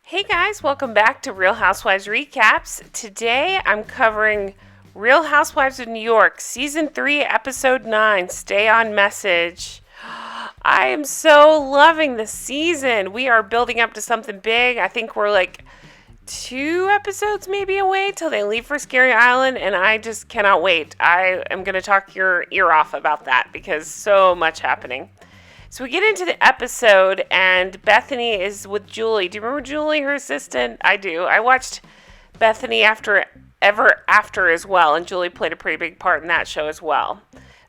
Hey guys, welcome back to Real Housewives Recaps. Today I'm covering Real Housewives of New York, Season 3, Episode 9, Stay on Message. I am so loving the season. We are building up to something big. I think we're like 2 episodes maybe away till they leave for Scary Island, and I just cannot wait. I am going to talk your ear off about that because so much happening. So we get into the episode, and Bethenny is with Julie. Do you remember Julie, her assistant? I do. I watched Bethenny Ever After as well, and Julie played a pretty big part in that show as well.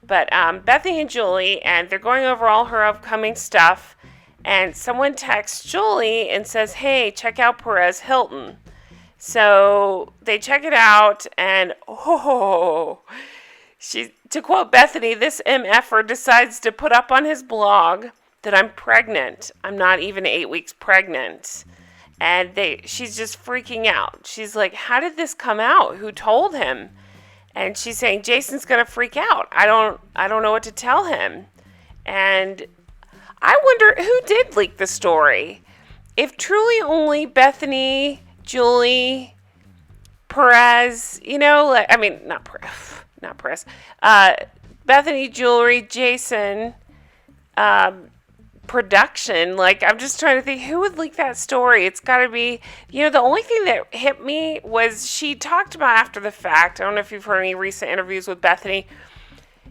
But Bethenny and Julie, and they're going over all her upcoming stuff, and someone texts Julie and says, hey, check out Perez Hilton. So they check it out, and to quote Bethenny, this MFer decides to put up on his blog that I'm pregnant. I'm not even 8 weeks pregnant. And she's just freaking out. She's like, how did this come out? Who told him? And she's saying, Jason's going to freak out. I don't know what to tell him. And I wonder who did leak the story. If truly only Bethenny, Julie, Perez, not Perez, Bethenny, Jewelry, Jason, production. I'm just trying to think who would leak that story. It's got to be, the only thing that hit me was she talked about after the fact. I don't know if you've heard any recent interviews with Bethenny.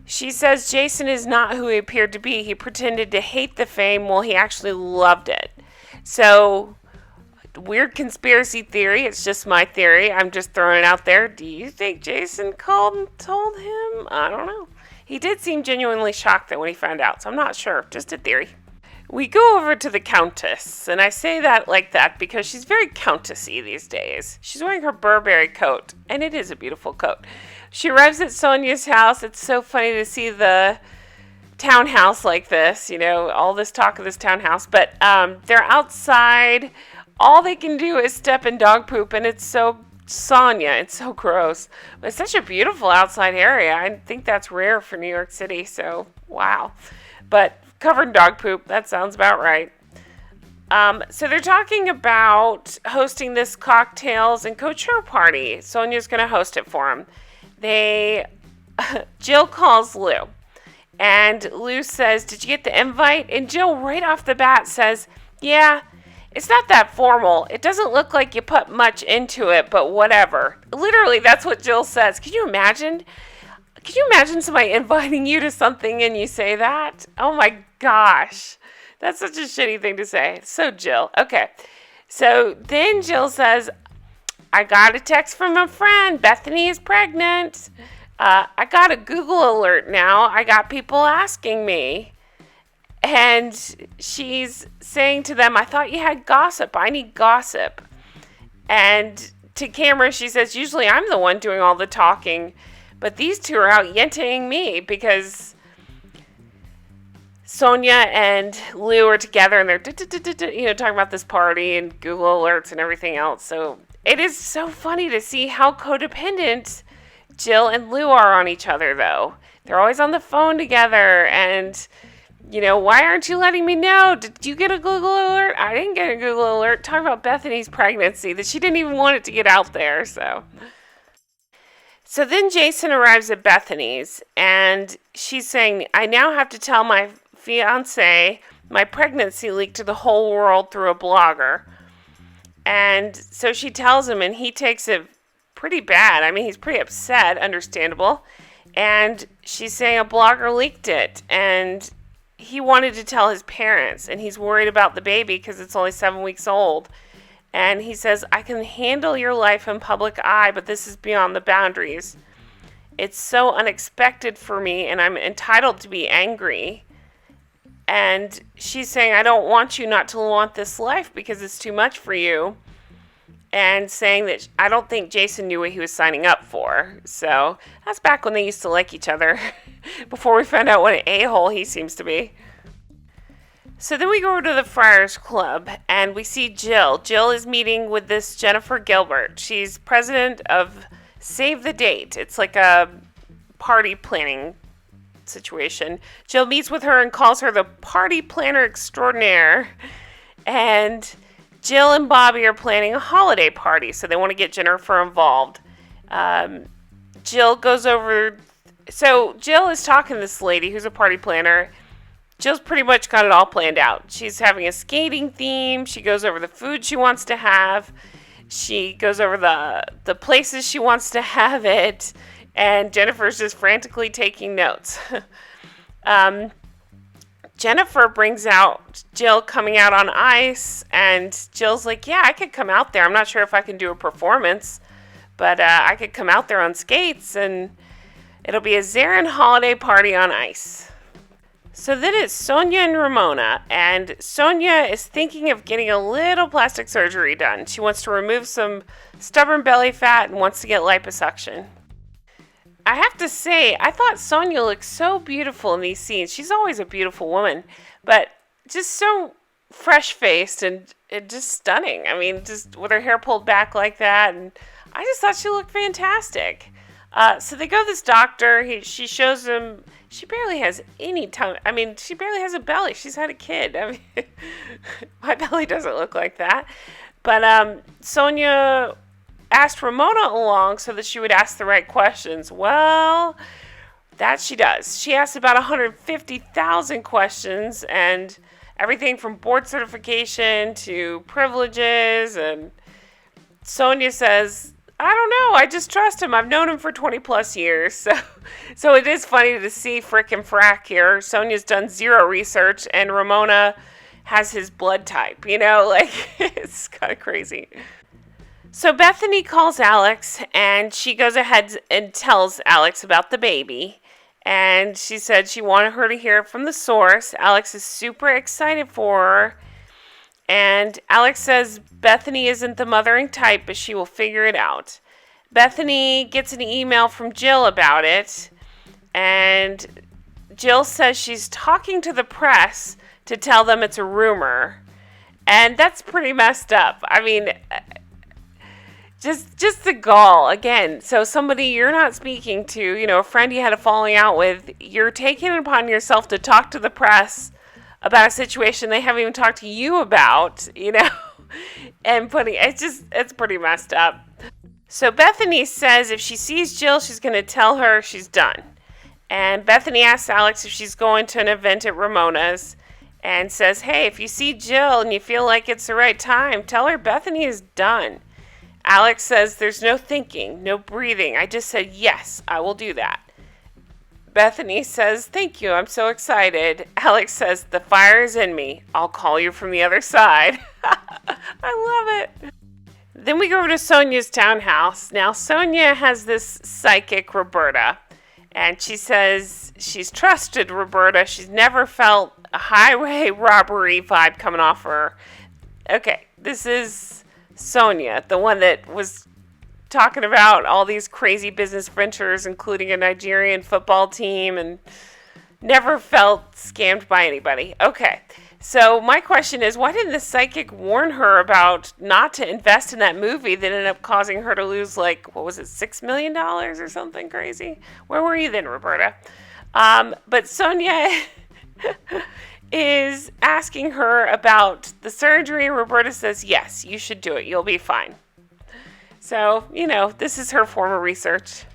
She says Jason is not who he appeared to be. He pretended to hate the fame while he actually loved it. So, weird conspiracy theory. It's just my theory. I'm just throwing it out there. Do you think Jason called and told him? I don't know. He did seem genuinely shocked when he found out, so I'm not sure. Just a theory. We go over to the Countess, and I say that like that because she's very countessy these days. She's wearing her Burberry coat, and it is a beautiful coat. She arrives at Sonja's house. It's so funny to see the townhouse like this, all this talk of this townhouse, but they're outside. All they can do is step in dog poop, and it's so Sonja. It's so gross. But it's such a beautiful outside area. I think that's rare for New York City, so wow. But covered in dog poop, that sounds about right. So they're talking about hosting this cocktails and couture party. Sonja's going to host it for them. Jill calls Lou, and Lou says, did you get the invite? And Jill right off the bat says, yeah, it's not that formal. It doesn't look like you put much into it, but whatever. Literally, that's what Jill says. Could you imagine? Could you imagine somebody inviting you to something and you say that? Oh my gosh. That's such a shitty thing to say. So Jill. Okay. So then Jill says, I got a text from a friend. Bethenny is pregnant. I got a Google alert now. I got people asking me. And she's saying to them, I thought you had gossip. I need gossip. And to camera, she says, usually I'm the one doing all the talking. But these two are out yenting me because Sonja and Lou are together and they're, talking about this party and Google alerts and everything else. So it is so funny to see how codependent Jill and Lou are on each other, though. They're always on the phone together and... why aren't you letting me know? Did you get a Google alert? I didn't get a Google alert. Talking about Bethenny's pregnancy, that she didn't even want it to get out there. So then Jason arrives at Bethenny's, and she's saying, I now have to tell my fiance my pregnancy leaked to the whole world through a blogger. And so she tells him, and he takes it pretty bad. I mean, he's pretty upset, understandable. And she's saying a blogger leaked it, and... he wanted to tell his parents, and he's worried about the baby because it's only 7 weeks old. And he says, I can handle your life in public eye, but this is beyond the boundaries. It's so unexpected for me, and I'm entitled to be angry. And she's saying, I don't want you not to want this life because it's too much for you. And saying that I don't think Jason knew what he was signing up for. So that's back when they used to like each other before we found out what an a-hole he seems to be. So then we go over to the Friars Club and we see Jill. Jill is meeting with this Jennifer Gilbert. She's president of Save the Date. It's like a party planning situation. Jill meets with her and calls her the party planner extraordinaire. And Jill and Bobby are planning a holiday party, so they want to get Jennifer involved. Jill goes over. So Jill is talking to this lady who's a party planner. Jill's pretty much got it all planned out. She's having a skating theme. She goes over the food she wants to have. She goes over the places she wants to have it. And Jennifer's just frantically taking notes. Jennifer brings out Jill coming out on ice. And Jill's like, yeah, I could come out there. I'm not sure if I can do a performance. But I could come out there on skates. And it'll be a Zarin holiday party on ice. So then it's Sonja and Ramona, and Sonja is thinking of getting a little plastic surgery done. She wants to remove some stubborn belly fat and wants to get liposuction. I have to say, I thought Sonja looked so beautiful in these scenes. She's always a beautiful woman, but just so fresh-faced and just stunning. I mean, just with her hair pulled back like that, and I just thought she looked fantastic. So they go to this doctor. She shows him. She barely has any tongue. I mean, she barely has a belly. She's had a kid. I mean, my belly doesn't look like that. But Sonja asked Ramona along so that she would ask the right questions. Well, that she does. She asked about 150,000 questions, and everything from board certification to privileges. And Sonja says, I don't know. I just trust him. I've known him for 20 plus years. So it is funny to see Frick and Frack here. Sonja's done zero research and Ramona has his blood type, like it's kind of crazy. So Bethenny calls Alex and she goes ahead and tells Alex about the baby. And she said she wanted her to hear it from the source. Alex is super excited for her. And Alex says Bethenny isn't the mothering type, but she will figure it out. Bethenny gets an email from Jill about it, and Jill says she's talking to the press to tell them it's a rumor. And that's pretty messed up. I mean, just the gall. Again, so somebody you're not speaking to, a friend you had a falling out with, you're taking it upon yourself to talk to the press about a situation they haven't even talked to you about, and it's pretty messed up. So Bethenny says if she sees Jill, she's going to tell her she's done. And Bethenny asks Alex if she's going to an event at Ramona's and says, hey, if you see Jill and you feel like it's the right time, tell her Bethenny is done. Alex says there's no thinking, no breathing. I just said, yes, I will do that. Bethenny says, thank you, I'm so excited. Alex says, the fire is in me. I'll call you from the other side. I love it. Then we go over to Sonja's townhouse. Now, Sonja has this psychic, Roberta. And she says she's trusted Roberta. She's never felt a highway robbery vibe coming off her. Okay, this is Sonja, the one that was talking about all these crazy business ventures, including a Nigerian football team, and never felt scammed by anybody. Okay, so my question is, why didn't the psychic warn her about not to invest in that movie that ended up causing her to lose, $6 million or something crazy? Where were you then, Roberta? But Sonja is asking her about the surgery. Roberta says, yes, you should do it. You'll be fine. So, this is her form of research.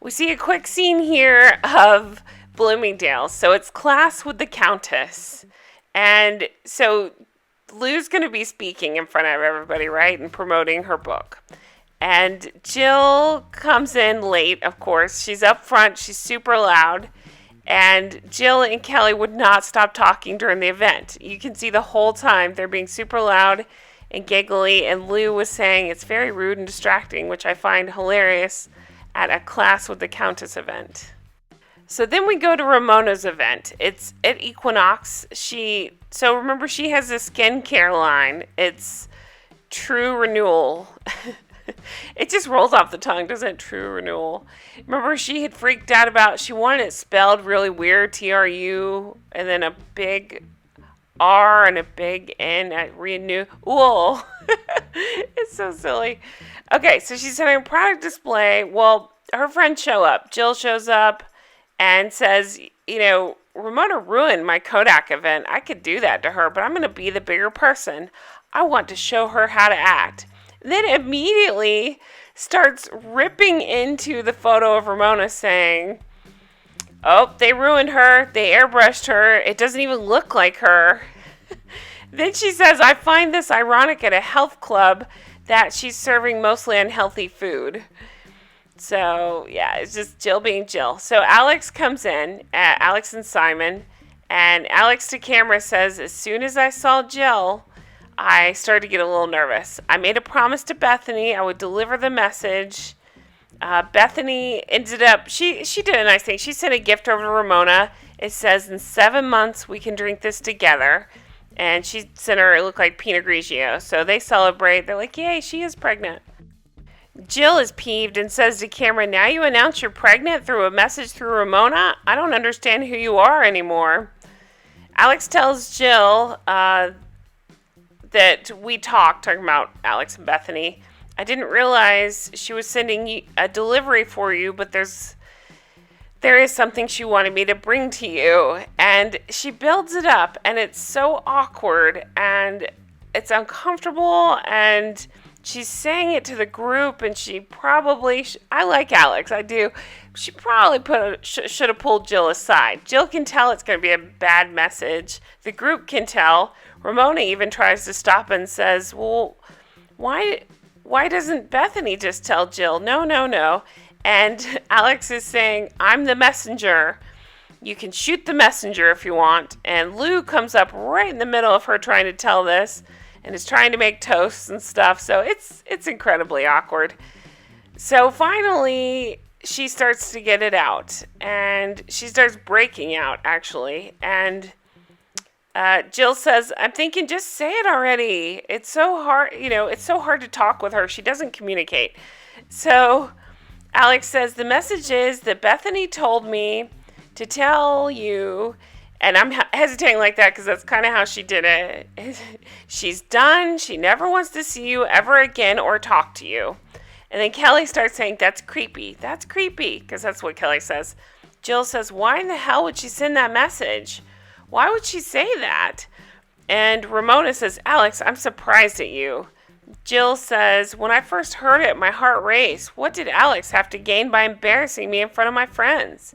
We see a quick scene here of Bloomingdale's. So it's class with the Countess. And so Lou's going to be speaking in front of everybody, right? And promoting her book. And Jill comes in late, of course. She's up front. She's super loud. And Jill and Kelly would not stop talking during the event. You can see the whole time they're being super loud and giggly, and Lou was saying it's very rude and distracting, which I find hilarious at a class with the Countess event. So then we go to Ramona's event. It's at Equinox. So remember, she has a skincare line. It's True Renewal. It just rolls off the tongue, doesn't it? True Renewal. Remember, she had freaked out about, she wanted it spelled really weird, T-R-U, and then a big R and a big N at Renew. Whoa. It's so silly. Okay, so she's having a product display. Well, her friends show up. Jill shows up and says, Ramona ruined my Kodak event. I could do that to her, but I'm going to be the bigger person. I want to show her how to act. Then immediately starts ripping into the photo of Ramona saying, oh, they ruined her. They airbrushed her. It doesn't even look like her. Then she says, I find this ironic at a health club that she's serving mostly unhealthy food. So, yeah, it's just Jill being Jill. So Alex comes in, Alex and Simon, and Alex to camera says, as soon as I saw Jill, I started to get a little nervous. I made a promise to Bethenny I would deliver the message. Bethenny ended up, she did a nice thing. She sent a gift over to Ramona. It says, in 7 months, we can drink this together. And she sent her, it looked like Pinot Grigio. So they celebrate. They're like, yay, she is pregnant. Jill is peeved and says to camera, now you announce you're pregnant through a message through Ramona? I don't understand who you are anymore. Alex tells Jill that we talking about Alex and Bethenny. I didn't realize she was sending a delivery for you, but there is something she wanted me to bring to you. And she builds it up, and it's so awkward, and it's uncomfortable, and she's saying it to the group, and she probably, I like Alex, I do. She probably should have pulled Jill aside. Jill can tell it's going to be a bad message. The group can tell. Ramona even tries to stop and says, well, why doesn't Bethenny just tell Jill? No. And Alex is saying, I'm the messenger. You can shoot the messenger if you want. And Lou comes up right in the middle of her trying to tell this and is trying to make toasts and stuff. So it's incredibly awkward. So finally, she starts to get it out. And she starts breaking out, actually. And Jill says, I'm thinking, just say it already. It's so hard, it's so hard to talk with her. She doesn't communicate. So Alex says, the message is that Bethenny told me to tell you, and I'm hesitating like that because that's kind of how she did it. She's done. She never wants to see you ever again or talk to you. And then Kelly starts saying, that's creepy. That's creepy, because that's what Kelly says. Jill says, why in the hell would she send that message? Why would she say that? And Ramona says, Alex, I'm surprised at you. Jill says, when I first heard it, my heart raced. What did Alex have to gain by embarrassing me in front of my friends?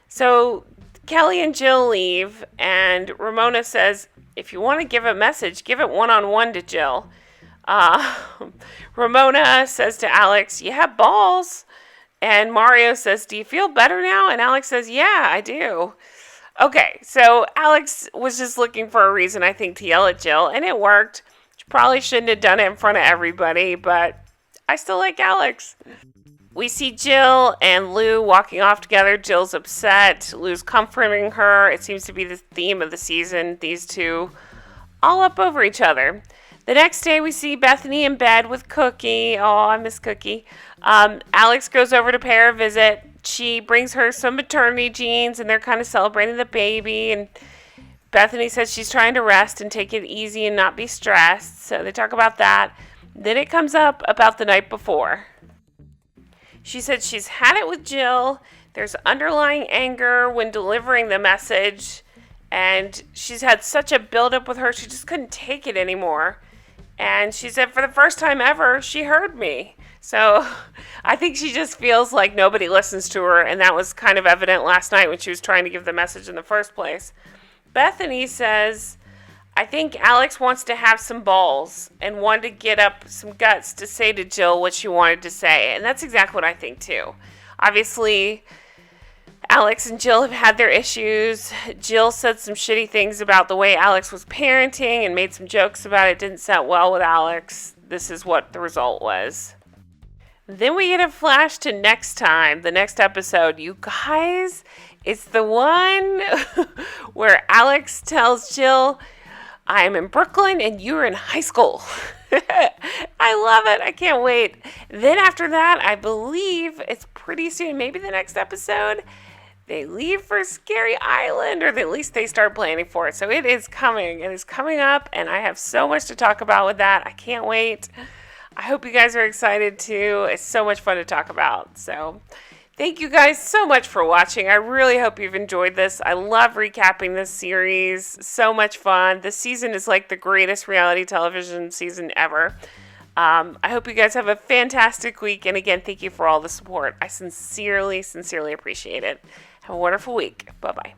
So Kelly and Jill leave, and Ramona says, if you want to give a message, give it one-on-one to Jill. Ramona says to Alex, you have balls. And Mario says, do you feel better now? And Alex says, yeah, I do. Okay, so Alex was just looking for a reason, I think, to yell at Jill, and it worked. She probably shouldn't have done it in front of everybody, but I still like Alex. We see Jill and Lou walking off together. Jill's upset. Lou's comforting her. It seems to be the theme of the season, these two all up over each other. The next day, we see Bethenny in bed with Cookie. Oh, I miss Cookie. Alex goes over to pay her a visit. She brings her some maternity jeans, and they're kind of celebrating the baby. And Bethenny says she's trying to rest and take it easy and not be stressed. So they talk about that. Then it comes up about the night before. She said she's had it with Jill. There's underlying anger when delivering the message. And she's had such a buildup with her, she just couldn't take it anymore. And she said for the first time ever, she heard me. So I think she just feels like nobody listens to her, and that was kind of evident last night when she was trying to give the message in the first place. Bethenny says, I think Alex wants to have some balls and wanted to get up some guts to say to Jill what she wanted to say. And that's exactly what I think, too. Obviously, Alex and Jill have had their issues. Jill said some shitty things about the way Alex was parenting and made some jokes about it. Didn't set well with Alex. This is what the result was. Then we get a flash to next time, the next episode. You guys, it's the one where Alex tells Jill, I'm in Brooklyn and you're in high school. I love it. I can't wait. Then after that, I believe it's pretty soon, maybe the next episode, they leave for Scary Island, or at least they start planning for it. So it is coming. It is coming up, and I have so much to talk about with that. I can't wait. I hope you guys are excited too. It's so much fun to talk about. So Thank you guys so much for watching. I really hope you've enjoyed this. I love recapping this series. So much fun. This season is like the greatest reality television season ever. I hope you guys have a fantastic week. And again, thank you for all the support. I sincerely, sincerely appreciate it. Have a wonderful week. Bye-bye.